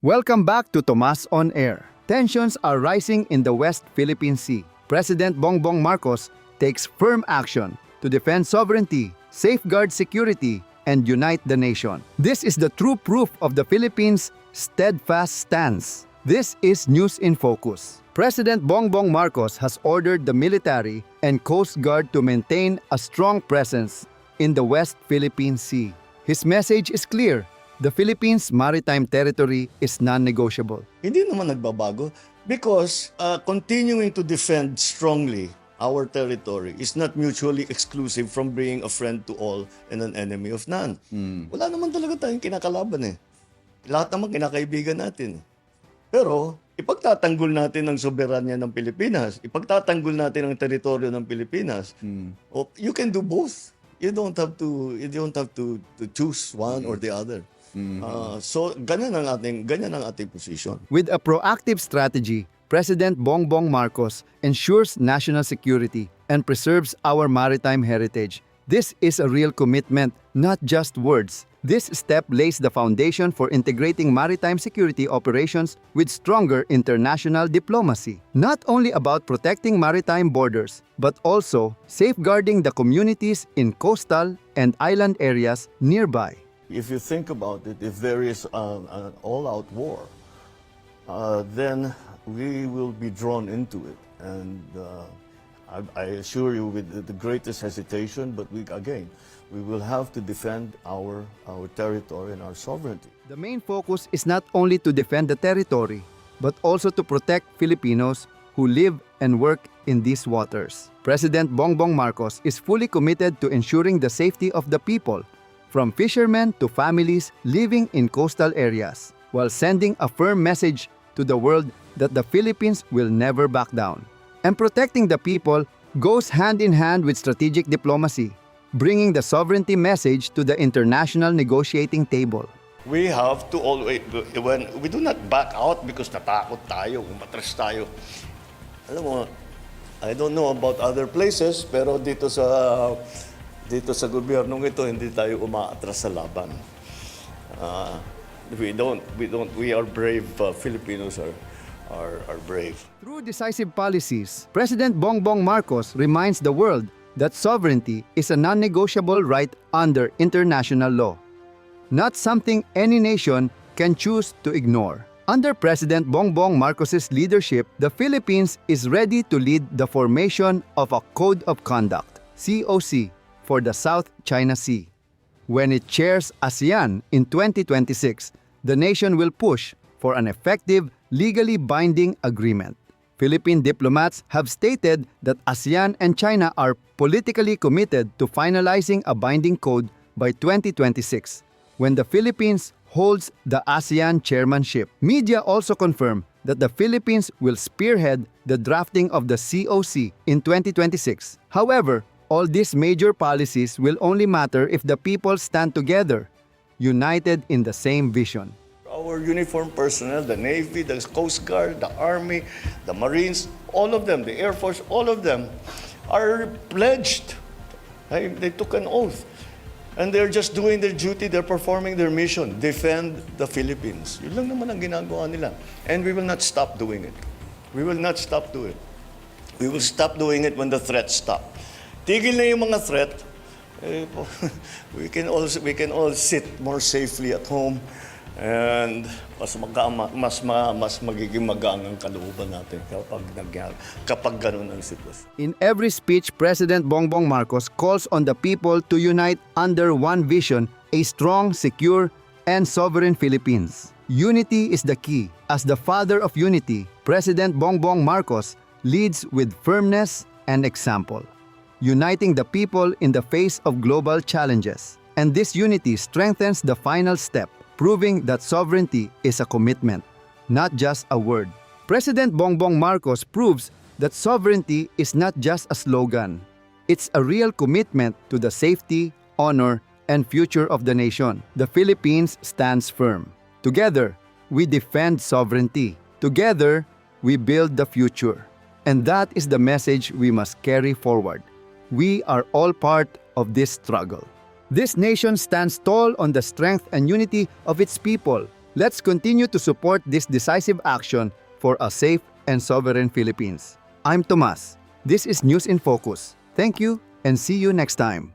Welcome back to Tomas on Air. Tensions are rising in the West Philippine Sea. President Bongbong Marcos takes firm action to defend sovereignty, safeguard security, and unite the nation. This is the true proof of the Philippines' steadfast stance. This is News in Focus. President Bongbong Marcos has ordered the military and Coast Guard to maintain a strong presence in the West Philippine Sea. His message is clear. The Philippines' maritime territory is non-negotiable. Hindi naman nagbabago because continuing to defend strongly our territory is not mutually exclusive from being a friend to all and an enemy of none. Wala naman talaga tayong kinakalaban eh. Lahat naman kinakaibigan natin. Pero ipagtatanggol natin ang soberanya ng Pilipinas, ipagtatanggol natin ang teritoryo ng Pilipinas. You can do both. You don't have to choose one or the other. So ganyan ang ating position. With a proactive strategy, President Bongbong Marcos ensures national security and preserves our maritime heritage. This is a real commitment, not just words. This step lays the foundation for integrating maritime security operations with stronger international diplomacy. Not only about protecting maritime borders, but also safeguarding the communities in coastal and island areas nearby. If you think about it, if there is an all-out war, then we will be drawn into it. And I assure you with the greatest hesitation, but we will have to defend our territory and our sovereignty. The main focus is not only to defend the territory, but also to protect Filipinos who live and work in these waters. President Bongbong Marcos is fully committed to ensuring the safety of the people, from fishermen to families living in coastal areas, while sending a firm message to the world that the Philippines will never back down. And protecting the people goes hand in hand with strategic diplomacy, bringing the sovereignty message to the international negotiating table. We have to always, when we do not back out because natakot tayo, umatras tayo. Alam mo, I don't know about other places, pero dito sa gobyernong ito, hindi tayo umaatras sa laban. We are brave. Filipinos are brave. Through decisive policies, President Bongbong Marcos reminds the world that sovereignty is a non-negotiable right under international law, not something any nation can choose to ignore. Under President Bongbong Marcos's leadership, the Philippines is ready to lead the formation of a Code of Conduct, COC, for the South China Sea. When it chairs ASEAN in 2026, the nation will push for an effective, legally binding agreement. Philippine diplomats have stated that ASEAN and China are politically committed to finalizing a binding code by 2026, when the Philippines holds the ASEAN chairmanship. Media also confirm that the Philippines will spearhead the drafting of the COC in 2026. However, all these major policies will only matter if the people stand together, united in the same vision. Our uniformed personnel, the Navy, the Coast Guard, the Army, the Marines, all of them, the Air Force, all of them are pledged. They took an oath. And they're just doing their duty, they're performing their mission, defend the Philippines. Yun lang naman ang ginagawa nila. And we will not stop doing it. We will not stop doing it. We will stop doing it when the threats stop. Tigil na yung mga threat, we can all sit more safely at home and mas magiging magaan ang kalooban natin kapag ganun ang sitwasyon. In every speech, President Bongbong Marcos calls on the people to unite under one vision, a strong, secure, and sovereign Philippines. Unity is the key. As the father of unity, President Bongbong Marcos leads with firmness and example, uniting the people in the face of global challenges. And this unity strengthens the final step, proving that sovereignty is a commitment, not just a word. President Bongbong Marcos proves that sovereignty is not just a slogan. It's a real commitment to the safety, honor, and future of the nation. The Philippines stands firm. Together, we defend sovereignty. Together, we build the future. And that is the message we must carry forward. We are all part of this struggle. This nation stands tall on the strength and unity of its people. Let's continue to support this decisive action for a safe and sovereign Philippines. I'm Tomas. This is News in Focus. Thank you and see you next time.